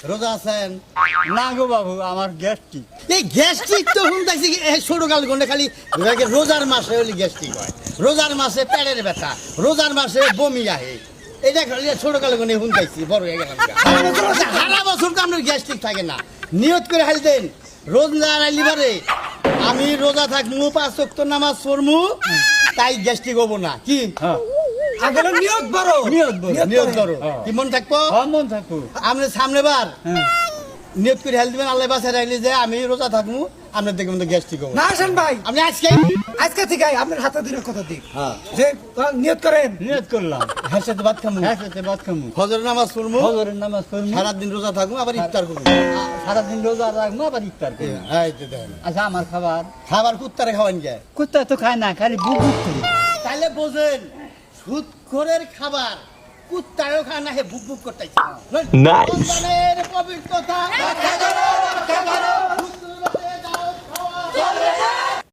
রোজা আছেন? না গো বাবু, আমার গ্যাস্ট্রিক। এই গ্যাস্ট্রিক তো শুনতেছি ছোট কাল গন্ডে খালি রোজার মাসে হলে গ্যাস্ট্রিক হয়, রোজার মাসে পেটের ব্যথা, রোজার মাসে বমি আহে। এটা খালি ছোট কাল গন্ডে শুনতেছি, বড় হয়ে গেলাম। সারা বছর তো আপনার গ্যাস্ট্রিক থাকে না। নিয়ত করে হাল দেন, রোজা লিভারে আমি রোজা থাকবো, 5 ওয়াক্ত নামাজ পড়মু, তাই গ্যাস্ট্রিক হবো না। কি আগের নিয়ত বড় নিয়ত করো, কি মন থাকবো? মন থাকবো। আপনি সামনে বার নিয়ত করে হেল দিবেন, আল্লাহ বাসায় রাখলে যে আমি রোজা থাকবো, আপনার দেখবেন তো গ্যাস্ট্রিক হবো না। আসেন ভাই, আপনি আজকে থেকে আপনার হাতে দিনের কথা দিই হ্যাঁ যে নিয়ত করেন। নিয়ত করলাম, হ্যাঁ সাথে ভাত খামু, হ্যাঁ সাথে ভাত খামু, ফজর নামাজ পড়বো, ফজরের নামাজ পড়বো, সারাদিন রোজা থাকবো, আবার ইফতার করবো। সারাদিন রোজা রাখবো, আবার ইফতার করবো। হ্যাঁ, এই তো দেখেন। আচ্ছা, আমার খাবার খাবার কুত্তারে খাওয়ান যায়, কুত্তা তো খায় না, খালি বুক বুক করি। তাহলে বোঝেন সুদখোরের খাবার কুত্তারেও খায় না, হে বুক বুক করতেছে। Nice. রমজানের পবিত্রতা